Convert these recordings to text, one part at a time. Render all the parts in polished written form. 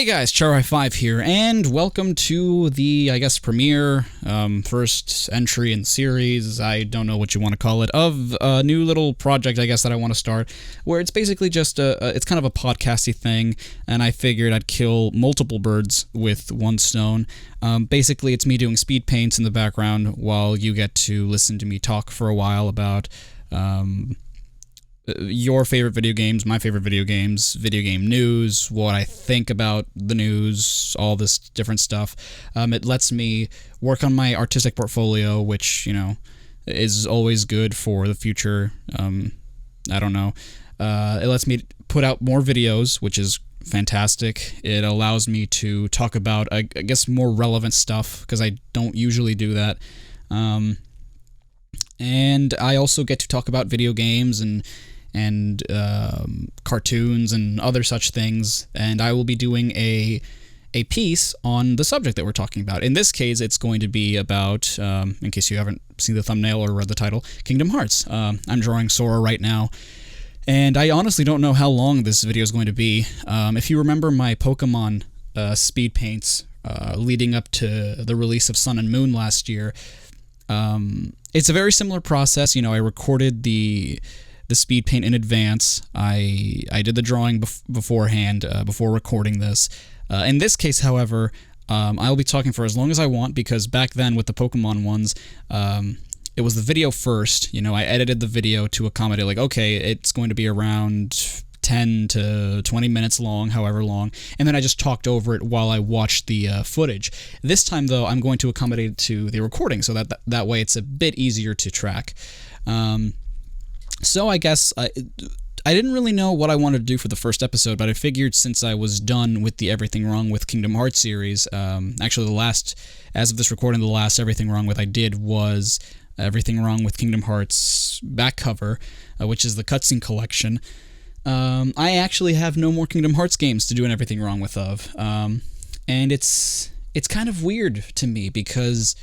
Hey guys, Charai5 here, and welcome to the, I guess, premiere, first entry in series, I don't know what you want to call it, of a new little project, I guess, that I want to start, where it's basically just it's kind of a podcasty thing, and I figured I'd kill multiple birds with one stone. Basically, it's me doing speed paints in the background while you get to listen to me talk for a while about, your favorite video games, my favorite video games, video game news, what I think about the news, all this different stuff. It lets me work on my artistic portfolio, which, you know, is always good for the future. I don't know. It lets me put out more videos, which is fantastic. It allows me to talk about, I guess, more relevant stuff, because I don't usually do that. And I also get to talk about video games and cartoons and other such things, and I will be doing a piece on the subject that we're talking about. In this case, it's going to be about, in case you haven't seen the thumbnail or read the title, Kingdom Hearts. I'm drawing Sora right now, and I honestly don't know how long this video is going to be. If you remember my Pokemon speed paints leading up to the release of Sun and Moon last year, it's a very similar process. You know, I recorded the speed paint in advance. I did the drawing beforehand, before recording this. In this case, however, I'll be talking for as long as I want, because back then with the Pokemon ones, it was the video first. You know, I edited the video to accommodate, like, okay, it's going to be around 10 to 20 minutes long, however long, and then I just talked over it while I watched the footage. This time, though, I'm going to accommodate it to the recording, so that way it's a bit easier to track. So I guess I didn't really know what I wanted to do for the first episode, but I figured since I was done with the Everything Wrong with Kingdom Hearts series, actually the last, as of this recording, the last Everything Wrong with I did was Everything Wrong with Kingdom Hearts back cover, which is the cutscene collection. I actually have no more Kingdom Hearts games to do an Everything Wrong with of, and it's kind of weird to me, because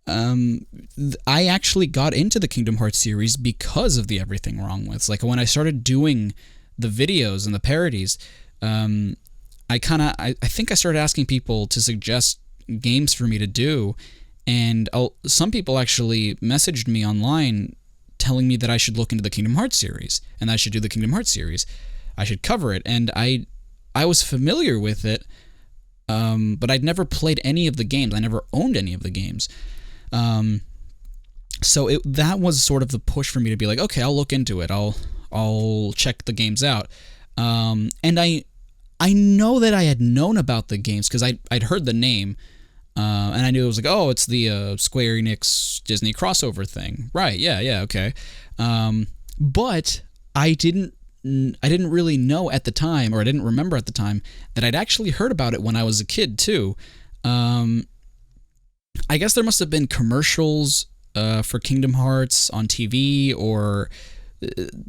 I actually got into the Kingdom Hearts series because of the Everything Wrong With. Like, when I started doing the videos and the parodies, I think I started asking people to suggest games for me to do, and some people actually messaged me online telling me that I should look into the Kingdom Hearts series, and I should do the Kingdom Hearts series. I should cover it, and I was familiar with it, but I'd never played any of the games. I never owned any of the games. So that was sort of the push for me to be like, okay, I'll look into it. I'll check the games out. And I know that I had known about the games because I'd heard the name, and I knew it was like, oh, it's the Square Enix Disney crossover thing, right? Yeah, okay. But I didn't really know at the time, or I didn't remember at the time, that I'd actually heard about it when I was a kid too. I guess there must have been commercials for Kingdom Hearts on TV or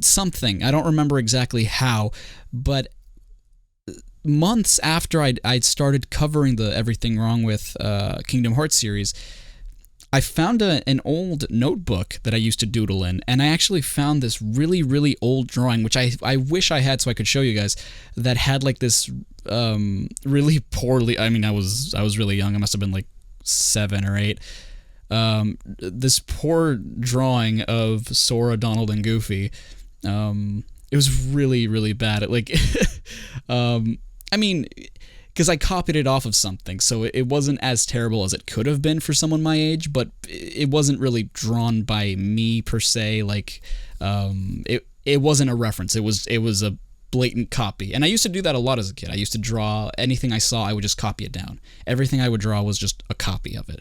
something. I don't remember exactly how, but months after I'd started covering the Everything Wrong with Kingdom Hearts series, I found an old notebook that I used to doodle in, and I actually found this really, really old drawing, which I wish I had so I could show you guys, that had like this really poorly, I mean, I was really young, I must have been like 7 or 8, this poor drawing of Sora, Donald, and Goofy. It was really, really bad. Like, I mean, because I copied it off of something, so it wasn't as terrible as it could have been for someone my age, but it wasn't really drawn by me per se. Like, it wasn't a reference. It was a blatant copy, and I used to do that a lot as a kid. I used to draw anything I saw, I would just copy it down. Everything I would draw was just a copy of it,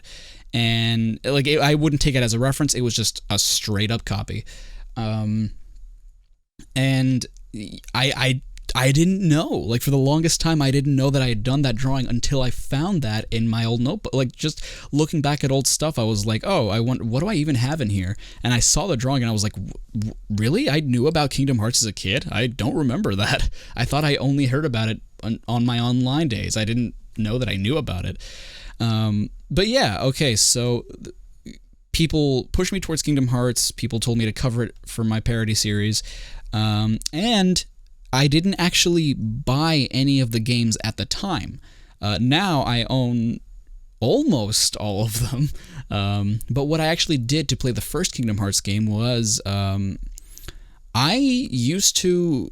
and like I wouldn't take it as a reference. It was just a straight up copy, and I didn't know. Like, for the longest time, I didn't know that I had done that drawing until I found that in my old notebook. Like, just looking back at old stuff, I was like, oh, I wonder, what do I even have in here? And I saw the drawing, and I was like, really? I knew about Kingdom Hearts as a kid? I don't remember that. I thought I only heard about it on my online days. I didn't know that I knew about it. But yeah, okay, so people pushed me towards Kingdom Hearts. People told me to cover it for my parody series. And I didn't actually buy any of the games at the time. Now I own almost all of them. But what I actually did to play the first Kingdom Hearts game was I used to,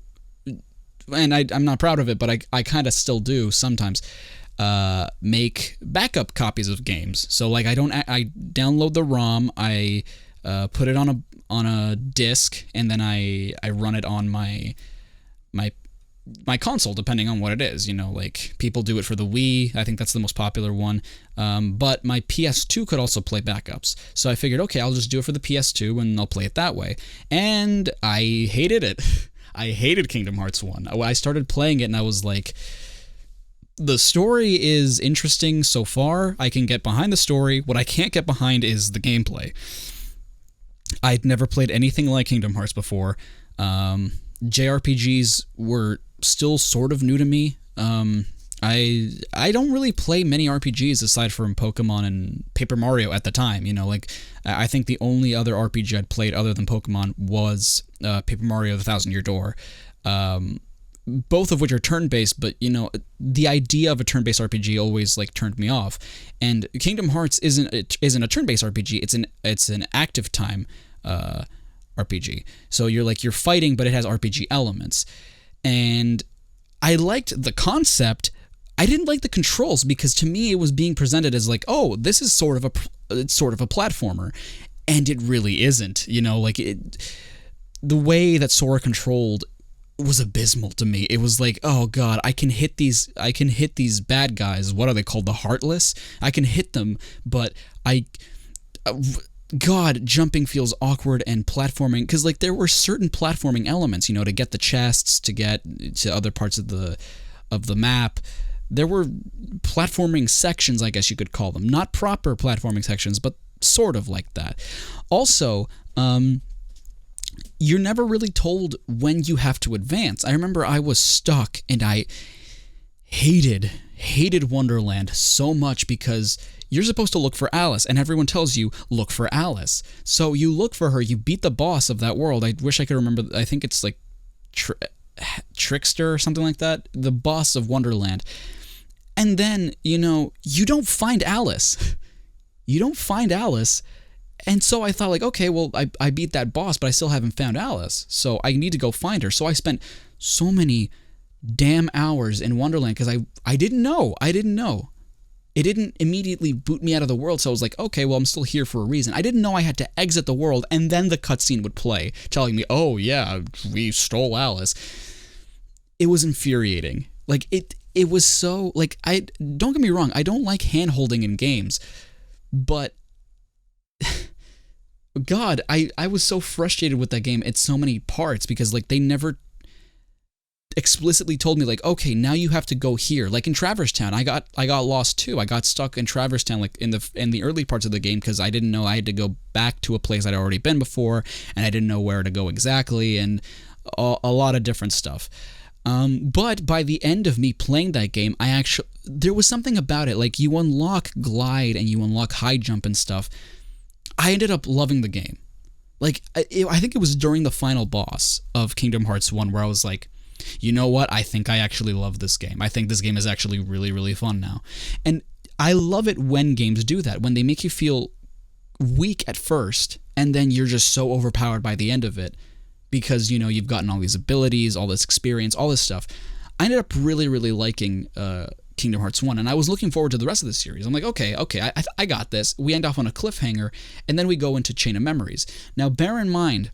and I'm not proud of it, but I kind of still do sometimes, make backup copies of games. So like I download the ROM, I put it on a disc, and then I run it on my console, depending on what it is. You know, like people do it for the Wii. I think that's the most popular one. But my PS2 could also play backups. So I figured, okay, I'll just do it for the PS2 and I'll play it that way. And I hated it. I hated Kingdom Hearts 1. I started playing it and I was like, the story is interesting so far. I can get behind the story. What I can't get behind is the gameplay. I'd never played anything like Kingdom Hearts before. JRPGs were still sort of new to me. I don't really play many RPGs aside from Pokemon and Paper Mario at the time. You know, like I think the only other RPG I'd played other than Pokemon was Paper Mario: The Thousand Year Door. Both of which are turn-based, but you know, the idea of a turn-based RPG always like turned me off. And Kingdom Hearts isn't a turn-based RPG. It's an active time RPG. So you're fighting, but it has RPG elements. And I liked the concept. I didn't like the controls because to me it was being presented as like, oh, this is sort of a platformer, and it really isn't. You know, like the way that Sora controlled was abysmal to me. It was like, oh god, I can hit these bad guys. What are they called? The Heartless? I can hit them, but God, jumping feels awkward, and platforming, because like there were certain platforming elements, you know, to get the chests, to get to other parts of the map. There were platforming sections, I guess you could call them. Not proper platforming sections, but sort of like that. Also, you're never really told when you have to advance. I remember I was stuck, and I hated Wonderland so much because you're supposed to look for Alice, and everyone tells you, look for Alice. So you look for her, you beat the boss of that world. I wish I could remember, I think it's like Trickster or something like that, the boss of Wonderland. And then, you know, you don't find Alice. You don't find Alice. And so I thought, like, okay, well, I beat that boss, but I still haven't found Alice. So I need to go find her. So I spent so many damn hours in Wonderland because I didn't know. It didn't immediately boot me out of the world, so I was like, okay, well, I'm still here for a reason. I didn't know I had to exit the world, and then the cutscene would play, telling me, oh, yeah, we stole Alice. It was infuriating. Like, it was so, like, don't get me wrong, I don't like hand-holding in games, but God, I was so frustrated with that game at so many parts, because, like, they never explicitly told me, like, okay, now you have to go here. Like in Traverse Town, I got lost too. I got stuck in Traverse Town, like in the early parts of the game, because I didn't know I had to go back to a place I'd already been before, and I didn't know where to go exactly, and a lot of different stuff. But by the end of me playing that game, there was something about it. Like, you unlock glide and you unlock high jump and stuff. I ended up loving the game. Like, I think it was during the final boss of Kingdom Hearts 1 where I was like, you know what? I think I actually love this game. I think this game is actually really, really fun now. And I love it when games do that, when they make you feel weak at first, and then you're just so overpowered by the end of it because, you know, you've gotten all these abilities, all this experience, all this stuff. I ended up really, really liking Kingdom Hearts 1, and I was looking forward to the rest of the series. I'm like, okay, I got this. We end off on a cliffhanger, and then we go into Chain of Memories. Now, bear in mind,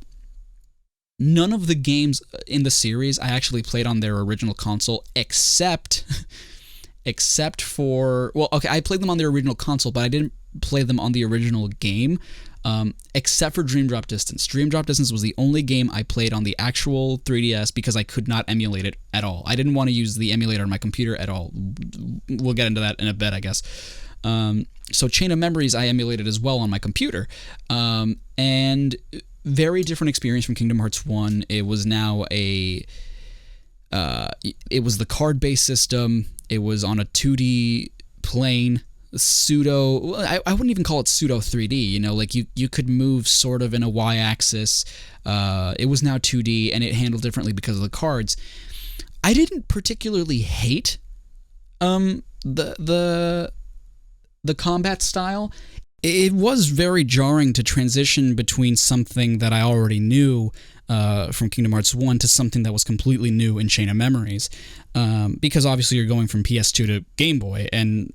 none of the games in the series I actually played on their original console, except for, well, okay, I played them on their original console, but I didn't play them on the original game, except for Dream Drop Distance. Dream Drop Distance was the only game I played on the actual 3DS because I could not emulate it at all. I didn't want to use the emulator on my computer at all. We'll get into that in a bit, I guess. So Chain of Memories I emulated as well on my computer, and very different experience from Kingdom Hearts 1. It was now it was the card-based system. It was on a 2D plane, pseudo, I wouldn't even call it pseudo 3D, you know, like you could move sort of in a Y-axis. It was now 2D, and it handled differently because of the cards. I didn't particularly hate the combat style. It was very jarring to transition between something that I already knew from Kingdom Hearts 1 to something that was completely new in Chain of Memories, because obviously you're going from PS2 to Game Boy, and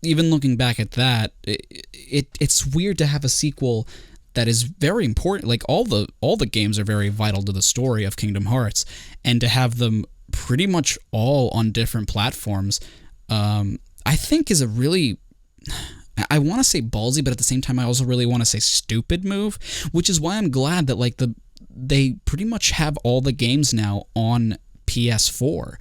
even looking back at that, it's weird to have a sequel that is very important. Like all the games are very vital to the story of Kingdom Hearts, and to have them pretty much all on different platforms, I think is a really, I want to say ballsy, but at the same time I also really want to say stupid move, which is why I'm glad that like they pretty much have all the games now on PS4,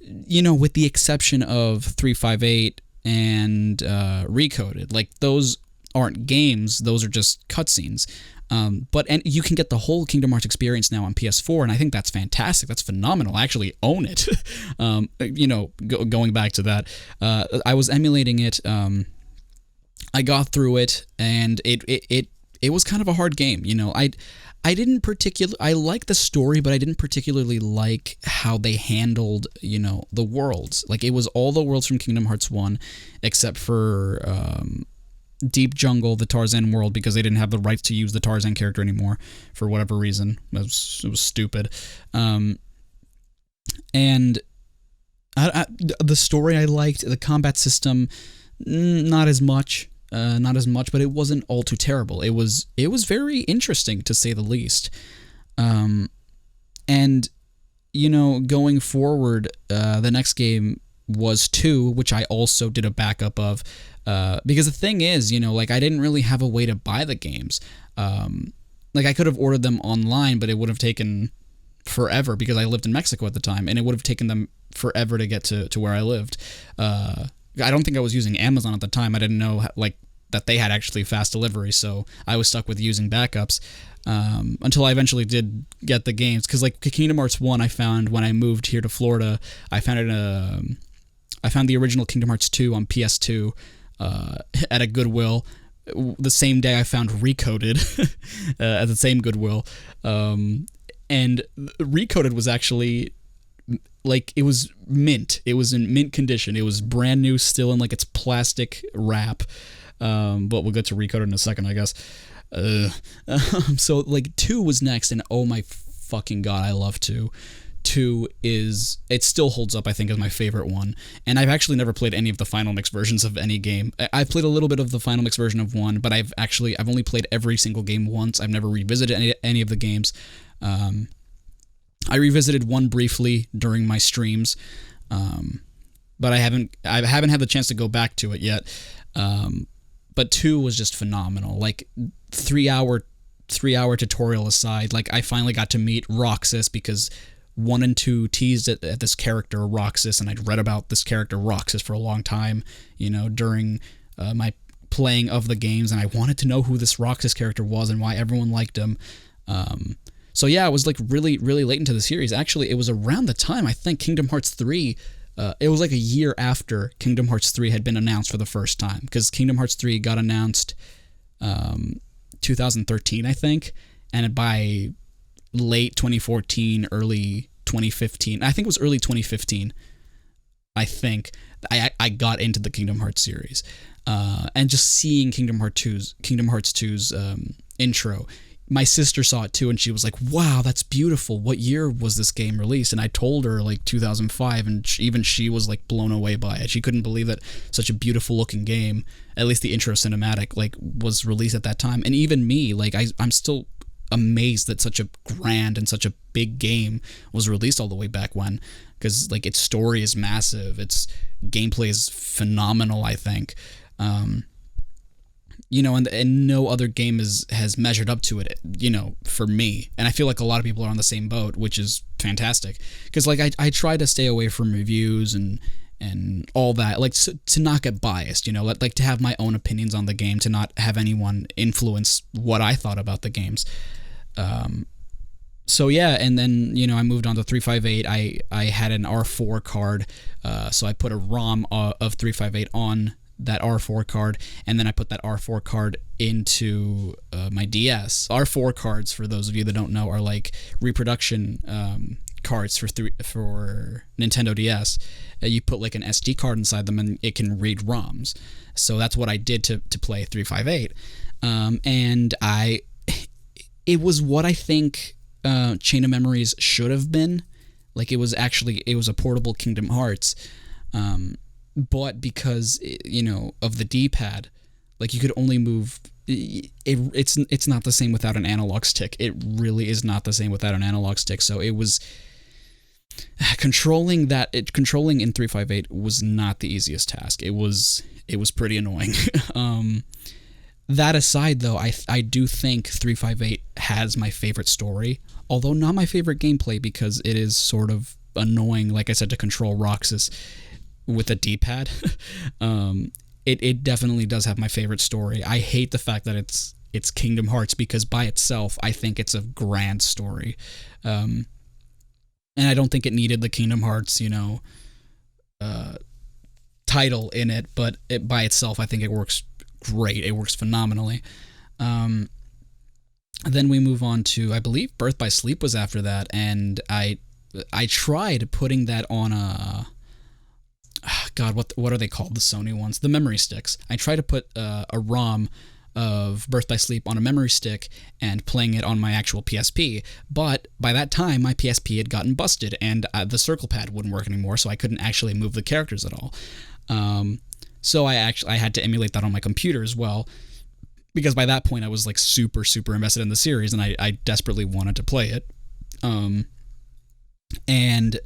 with the exception of 358 and Recoded. Like those aren't games, those are just cutscenes. But you can get the whole Kingdom Hearts experience now on PS4, and I think that's fantastic. That's phenomenal. I actually own it. Going back to that, I was emulating it. I got through it, and it was kind of a hard game. I didn't particularly, I liked the story, but I didn't particularly like how they handled, the worlds. Like it was all the worlds from Kingdom Hearts 1, except for Deep Jungle, the Tarzan world, because they didn't have the rights to use the Tarzan character anymore for whatever reason. It was stupid. And the story I liked, the combat system, not as much, but it wasn't all too terrible. It was very interesting, to say the least. And going forward, the next game was 2, which I also did a backup of, because the thing is, I didn't really have a way to buy the games. I could have ordered them online, but it would have taken forever because I lived in Mexico at the time, and it would have taken them forever to get to where I lived. I don't think I was using Amazon at the time. I didn't know that they had actually fast delivery, so I was stuck with using backups until I eventually did get the games. Because Kingdom Hearts 1, I found when I moved here to Florida, I found the original Kingdom Hearts 2 on PS2 at a Goodwill. The same day I found Recoded at the same Goodwill, and Recoded was actually it was mint. It was in mint condition. It was brand new, still in its plastic wrap. But we'll get to Recoded in a second, I guess. So 2 was next, and oh my fucking god, I love 2. 2 it still holds up, I think, as my favorite one. And I've actually never played any of the Final Mix versions of any game. I've played a little bit of the Final Mix version of 1, but I've only played every single game once. I've never revisited any of the games. I revisited 1 briefly during my streams, but I haven't had the chance to go back to it yet. But 2 was just phenomenal. 3-hour tutorial aside, I finally got to meet Roxas, because 1 and 2 teased at this character Roxas, and I'd read about this character Roxas for a long time, during my playing of the games, and I wanted to know who this Roxas character was and why everyone liked him. So yeah, it was really, really late into the series. Actually, it was around the time, I think, Kingdom Hearts 3. It was a year after Kingdom Hearts 3 had been announced for the first time, because Kingdom Hearts 3 got announced 2013, I think, and by late 2014, early 2015, I think it was early 2015, I think, I got into the Kingdom Hearts series, and just seeing Kingdom Hearts 2's intro. My sister saw it too, and she was like, wow, that's beautiful. What year was this game released? And I told her 2005, and even she was blown away by it. She couldn't believe that such a beautiful looking game, at least the intro cinematic, was released at that time. And even me, I'm still amazed that such a grand and such a big game was released all the way back when, because its story is massive, its gameplay is phenomenal, I think. And no other game has measured up to it, for me. And I feel like a lot of people are on the same boat, which is fantastic. Because, I try to stay away from reviews and all that, to not get biased, to have my own opinions on the game, to not have anyone influence what I thought about the games. So yeah, and then, I moved on to 358. I had an R4 card, so I put a ROM of 358 on that R4 card, and then I put that R4 card into my DS. R4 cards, for those of you that don't know, are reproduction cards for Nintendo DS. You put like an SD card inside them, and it can read ROMs. So that's what I did to play 358, and it was what I think Chain of Memories should have been. Like, it was a portable Kingdom Hearts, but because, of the D-pad, like, you could only move. It's not the same without an analog stick. It really is not the same without an analog stick. So it was controlling in 358 was not the easiest task. It was pretty annoying. That aside, though, I do think 358 has my favorite story, although not my favorite gameplay, because it is sort of annoying, like I said, to control Roxas with a D-pad. It definitely does have my favorite story. I hate the fact that it's Kingdom Hearts, because by itself, I think it's a grand story. And I don't think it needed the Kingdom Hearts, title in it, but by itself, I think it works great. It works phenomenally. Then we move on to, I believe, Birth by Sleep was after that, and I tried putting that on a... God, what are they called? The Sony ones? The memory sticks. I tried to put a ROM of Birth by Sleep on a memory stick and playing it on my actual PSP, but by that time, my PSP had gotten busted, and the circle pad wouldn't work anymore, so I couldn't actually move the characters at all. So I had to emulate that on my computer as well, because by that point I was like super, super invested in the series, and I desperately wanted to play it. And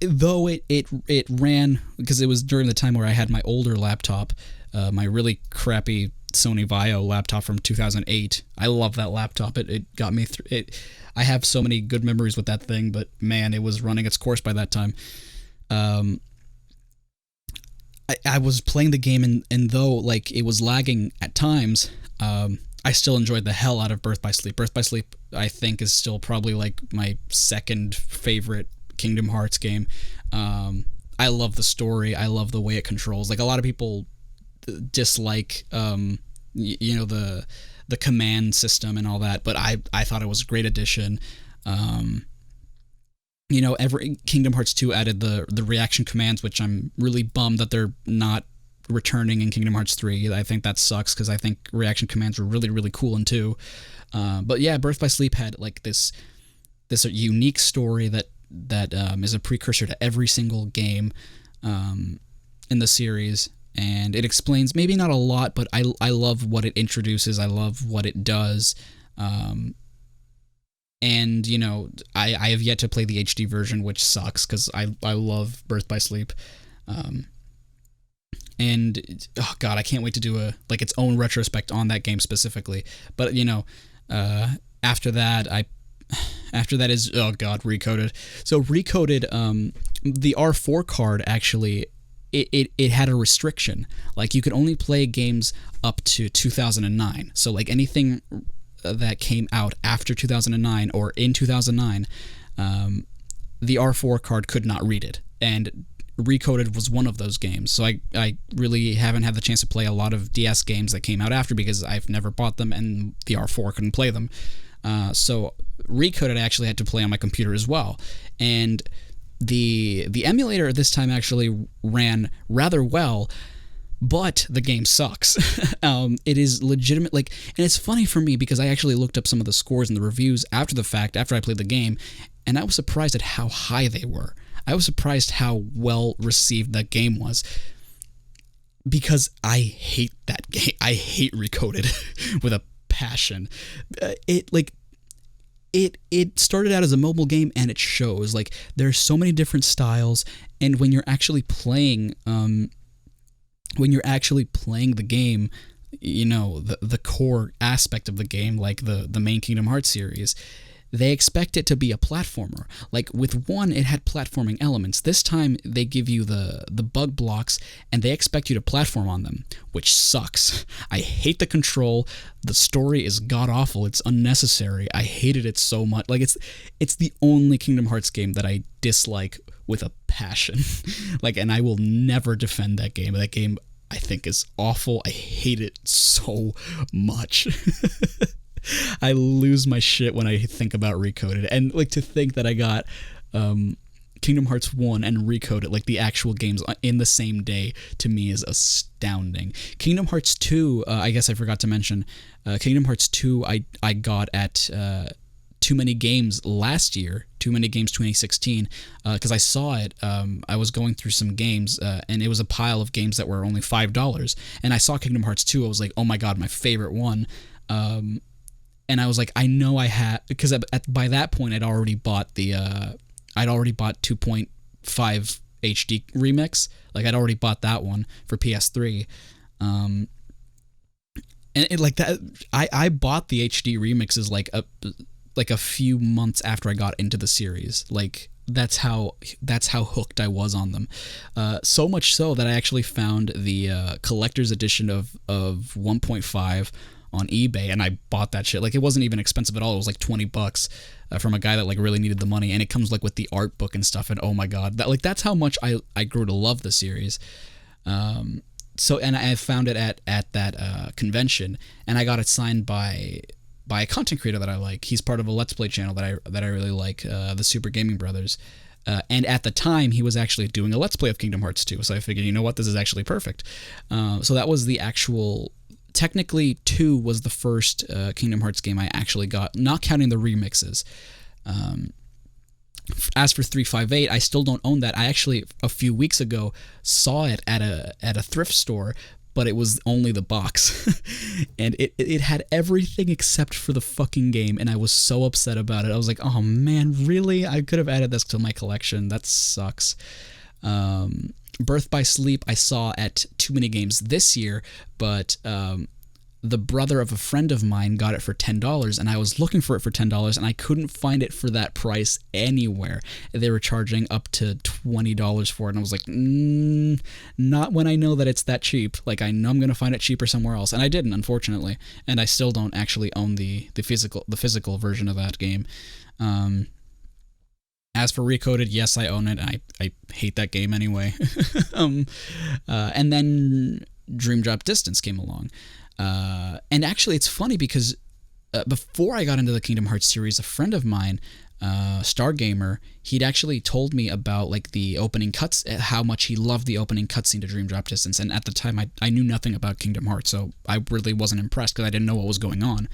though it ran, because it was during the time where I had my older laptop, my really crappy Sony Vaio laptop from 2008. I love that laptop. It got me through it. I have so many good memories with that thing, but man, it was running its course by that time. I was playing the game, and though like it was lagging at times, I still enjoyed the hell out of Birth by Sleep. Birth by Sleep, I think, is still probably like my second favorite Kingdom Hearts game. I love the story. I love the way it controls. Like, a lot of people dislike, the command system and all that, but I thought it was a great addition. Every Kingdom Hearts 2 added the reaction commands, which I'm really bummed that they're not returning in Kingdom Hearts 3. I think that sucks, because I think reaction commands were really, really cool in 2. But yeah, Birth by Sleep had like this unique story that is a precursor to every single game in the series, and it explains maybe not a lot, but I love what it introduces. I love what it does. And, I have yet to play the HD version, which sucks, because I love Birth by Sleep. And, oh God, I can't wait to do its own retrospect on that game specifically. But, after that is, oh God, Recoded. So Recoded, the R4 card, actually, it had a restriction. Like, you could only play games up to 2009. So, like, anything that came out after 2009 or in 2009, the R4 card could not read it, and Recoded was one of those games. So I really haven't had the chance to play a lot of DS games that came out after, because I've never bought them, and the R4 couldn't play them. So Recoded I actually had to play on my computer as well, and the emulator this time actually ran rather well, but the game sucks. It is legitimate, and it's funny for me, because I actually looked up some of the scores and the reviews after the fact, after I played the game, and I was surprised at how high they were. I was surprised how well received that game was, because I hate that game. I hate Recoded with a passion. It started out as a mobile game, and it shows. Like, there's so many different styles, and when you're actually playing the game, the core aspect of the game, like the main Kingdom Hearts series, they expect it to be a platformer. Like, with 1, it had platforming elements. This time, they give you the bug blocks, and they expect you to platform on them, which sucks. I hate the control. The story is god-awful. It's unnecessary. I hated it so much. Like, it's the only Kingdom Hearts game that I dislike with a passion. And I will never defend that game. That game, I think, is awful. I hate it so much. I lose my shit when I think about Recoded, and like to think that I got Kingdom Hearts 1 and Recoded, like the actual games in the same day, to me is astounding. Kingdom Hearts 2, I guess I forgot to mention, Kingdom Hearts 2 I got at Too Many Games last year, Too Many Games 2016, because I saw it. I was going through some games, and it was a pile of games that were only $5, and I saw Kingdom Hearts 2. I was like, oh my god, my favorite one. And I was like, I know I had, because by that point I'd already bought 2.5 HD Remix. Like I'd already bought that one for PS3. And it, like that, I bought the HD remixes like a few months after I got into the series. Like that's how hooked I was on them. So much so that I actually found the collector's edition of 1.5 on eBay, and I bought that shit. Like it wasn't even expensive at all. It was like $20 from a guy that like really needed the money, and it comes like with the art book and stuff. And oh my god, that's how much I grew to love the series. So, and I found it at that convention, and I got it signed by a content creator that I like. He's part of a Let's Play channel that I really like, the Super Gaming Brothers. And at the time, he was actually doing a Let's Play of Kingdom Hearts 2. So I figured, you know what, this is actually perfect. So that was the actual. Technically, 2 was the first Kingdom Hearts game I actually got, not counting the remixes. As for 358, I still don't own that. I actually, a few weeks ago, saw it at a thrift store, but it was only the box. And it had everything except for the fucking game, and I was so upset about it. I was like, oh man, really? I could have added this to my collection. That sucks. Birth by Sleep I saw at Too Many Games this year, but the brother of a friend of mine got it for $10, and I was looking for it for $10, and I couldn't find it for that price anywhere. They were charging up to $20 for it, and I was like, not when I know that it's that cheap. Like, I know I'm going to find it cheaper somewhere else, and I didn't, unfortunately, and I still don't actually own the physical version of that game. As for Recoded, yes, I own it. I hate that game anyway. And then Dream Drop Distance came along. And actually, it's funny because before I got into the Kingdom Hearts series, a friend of mine, Stargamer, he'd actually told me about like the opening cuts, how much he loved the opening cutscene to Dream Drop Distance. And at the time, I knew nothing about Kingdom Hearts, so I really wasn't impressed because I didn't know what was going on.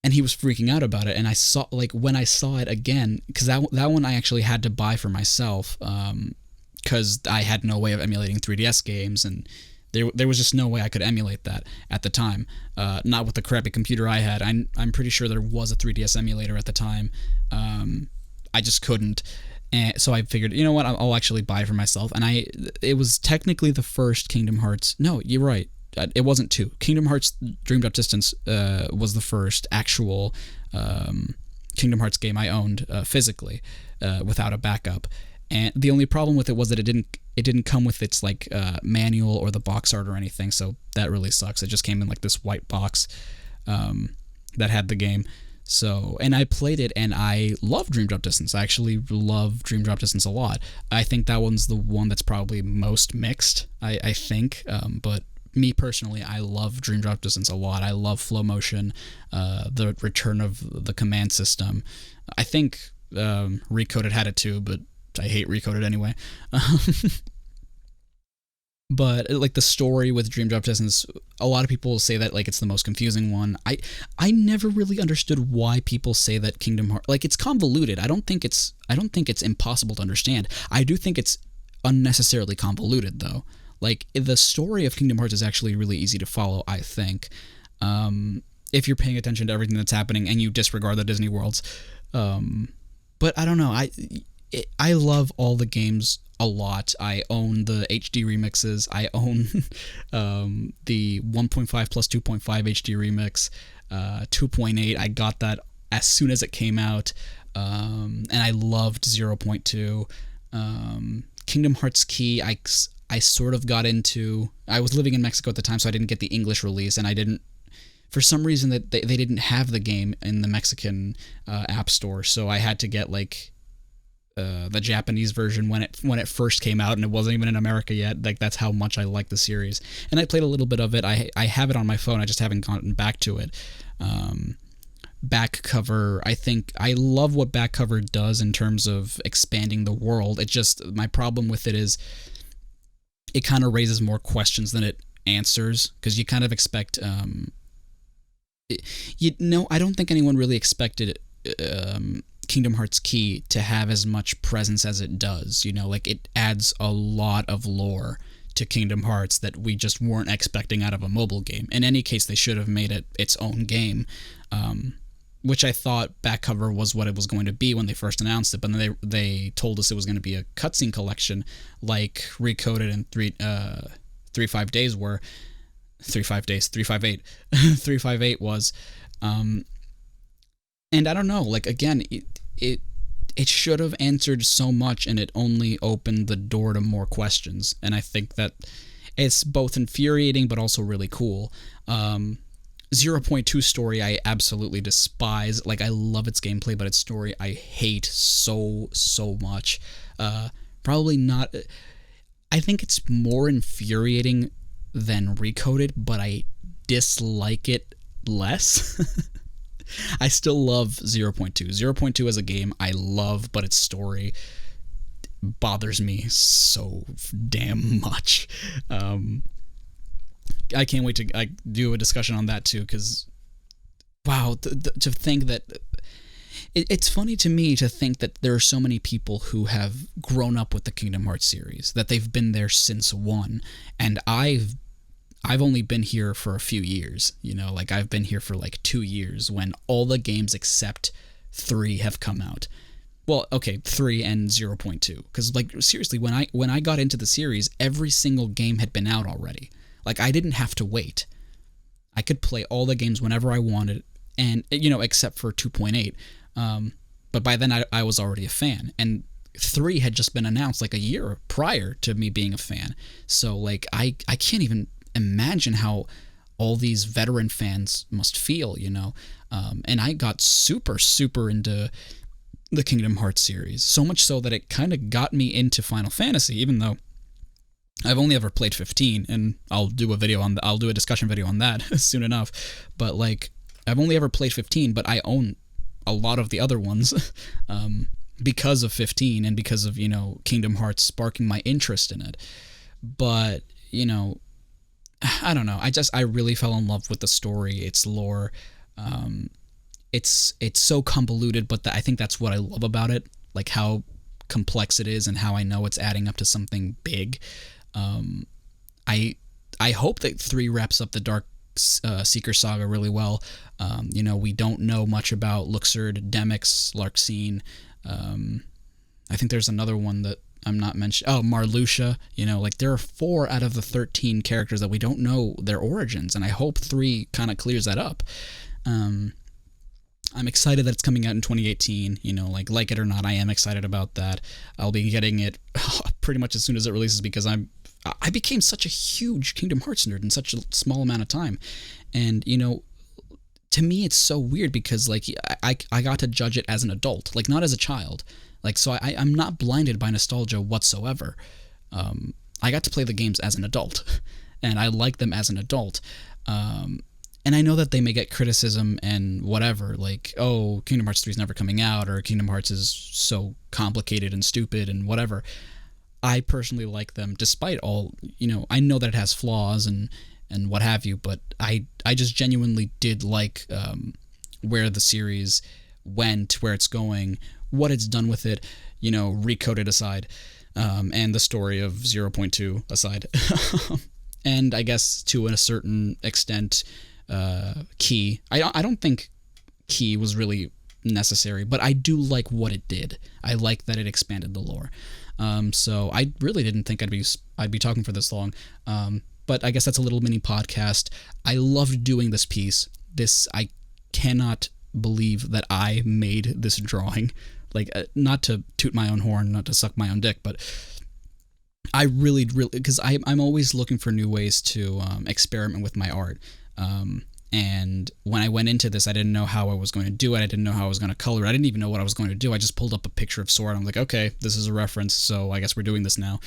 And he was freaking out about it, and I saw, like, when I saw it again, because that one I actually had to buy for myself, because I had no way of emulating 3DS games, and there was just no way I could emulate that at the time, not with the crappy computer I had. I'm pretty sure there was a 3DS emulator at the time. I just couldn't, and so I figured, you know what, I'll actually buy it for myself, and it was technically the first Kingdom Hearts. No, you're right. It wasn't 2. Kingdom Hearts Dream Drop Distance was the first actual Kingdom Hearts game I owned physically without a backup. And the only problem with it was that it didn't come with its like manual or the box art or anything, so that really sucks. It just came in like this white box that had the game. So, and I played it, and I love Dream Drop Distance. I actually love Dream Drop Distance a lot. I think that one's the one that's probably most mixed, I think, but me personally, I love Dream Drop Distance a lot. I love flow motion, the return of the command system. I think Recoded had it too, but I hate Recoded anyway. But like the story with Dream Drop Distance, a lot of people say that like it's the most confusing one. I never really understood why people say that Kingdom Hearts, like, it's convoluted. I don't think it's impossible to understand. I do think it's unnecessarily convoluted though. Like, the story of Kingdom Hearts is actually really easy to follow, I think, if you're paying attention to everything that's happening and you disregard the Disney worlds. But I don't know. I love all the games a lot. I own the HD remixes. I own the 1.5 plus 2.5 HD remix, 2.8. I got that as soon as it came out, and I loved 0.2. Kingdom Hearts Key, I sort of got into. I was living in Mexico at the time, so I didn't get the English release, and I didn't, for some reason, that they didn't have the game in the Mexican app store, so I had to get like the Japanese version when it first came out, and it wasn't even in America yet. Like, that's how much I like the series. And I played a little bit of it. I have it on my phone. I just haven't gotten back to it. Back cover, I think I love what back cover does in terms of expanding the world. It just, my problem with it is it kind of raises more questions than it answers, because you kind of expect I don't think anyone really expected Kingdom Hearts Key to have as much presence as it does. Like, it adds a lot of lore to Kingdom Hearts that we just weren't expecting out of a mobile game. In any case, they should have made it its own game, which I thought back cover was what it was going to be when they first announced it, but then they told us it was going to be a cutscene collection like Recoded and 358 days were. 358 358 was. And I don't know, like, again, it should have answered so much, and it only opened the door to more questions. And I think that it's both infuriating but also really cool. 0.2 story I absolutely despise. Like, I love its gameplay, but its story I hate so much. Probably not. I think it's more infuriating than Recoded, but I dislike it less. I still love 0.2. 0.2 as a game I love, but its story bothers me so damn much. I can't wait to do a discussion on that too, because wow, to think that it's funny to me to think that there are so many people who have grown up with the Kingdom Hearts series, that they've been there since 1, and I've only been here for a few years. Like, I've been here for like 2 years when all the games except 3 have come out. Well, okay, 3 and 0.2, because, like, seriously, when I got into the series, every single game had been out already. Like, I didn't have to wait. I could play all the games whenever I wanted, and except for 2.8. But by then I was already a fan, and 3 had just been announced like a year prior to me being a fan. So, like, I can't even imagine how all these veteran fans must feel, and I got super into the Kingdom Hearts series, so much so that it kind of got me into Final Fantasy, even though I've only ever played 15, and I'll do a discussion video on that soon enough. But, like, I've only ever played 15, but I own a lot of the other ones because of 15 and because of Kingdom Hearts sparking my interest in it. But I don't know. I really fell in love with the story, its lore. It's so convoluted, but I think that's what I love about it, like how complex it is and how I know it's adding up to something big. I hope that 3 wraps up the Dark Seeker saga really well. We don't know much about Luxord, Demyx, Larxene. I think there's another one that I'm not mentioning. Oh, Marluxia. Like, there are 4 out of the 13 characters that we don't know their origins, and I hope 3 kind of clears that up. I'm excited that it's coming out in 2018. Like it or not, I am excited about that. I'll be getting it pretty much as soon as it releases, because I became such a huge Kingdom Hearts nerd in such a small amount of time. And, to me, it's so weird because, like, I got to judge it as an adult, like, not as a child. Like, so I'm not blinded by nostalgia whatsoever. I got to play the games as an adult, and I like them as an adult. And I know that they may get criticism and whatever, like, oh, Kingdom Hearts 3 is never coming out, or Kingdom Hearts is so complicated and stupid and whatever. I personally like them, despite all, I know that it has flaws and what have you, but I just genuinely did like where the series went, where it's going, what it's done with it, Recoded aside, and the story of 0.2 aside. And I guess to a certain extent, Key. I don't think Key was really necessary, but I do like what it did. I like that it expanded the lore. So I really didn't think I'd be talking for this long. But I guess that's a little mini podcast. I loved doing this piece. I cannot believe that I made this drawing. Like, not to toot my own horn, not to suck my own dick, but I really, because I'm always looking for new ways to experiment with my art. And when I went into this, I didn't know how I was going to do it. I didn't know how I was going to color it. I didn't even know what I was going to do. I just pulled up a picture of Sora, and I'm like, okay, this is a reference, so I guess we're doing this now.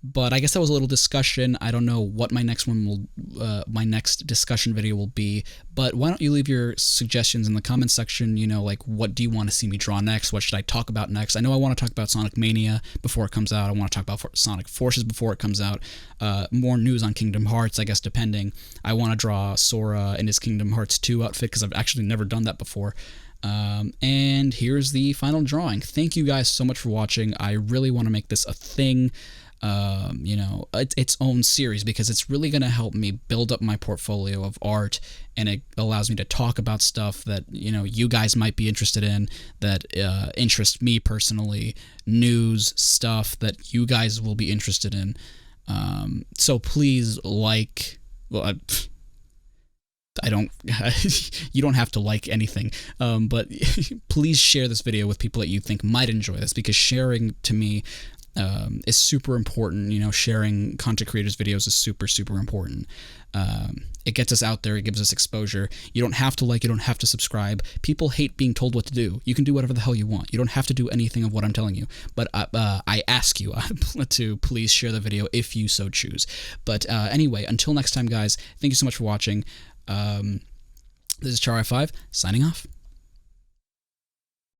But I guess that was a little discussion. I don't know what my next my next discussion video will be. But why don't you leave your suggestions in the comment section? You know, like, what do you want to see me draw next? What should I talk about next? I know I want to talk about Sonic Mania before it comes out. I want to talk about Sonic Forces before it comes out. More news on Kingdom Hearts, I guess, depending. I want to draw Sora in his Kingdom Hearts 2 outfit because I've actually never done that before. And here's the final drawing. Thank you guys so much for watching. I really want to make this a thing. You know, its own series, because it's really going to help me build up my portfolio of art, and it allows me to talk about stuff that, you know, you guys might be interested in, that interest me personally, news, stuff that you guys will be interested in. So please like, well, I don't, you don't have to like anything, but please share this video with people that you think might enjoy this, because sharing to me is super important. You know, sharing content creators' videos is super, super important. It gets us out there. It gives us exposure. You don't have to like, you don't have to subscribe. People hate being told what to do. You can do whatever the hell you want. You don't have to do anything of what I'm telling you. But I ask you to please share the video if you so choose. But anyway, until next time, guys, thank you so much for watching. This is Char5 signing off.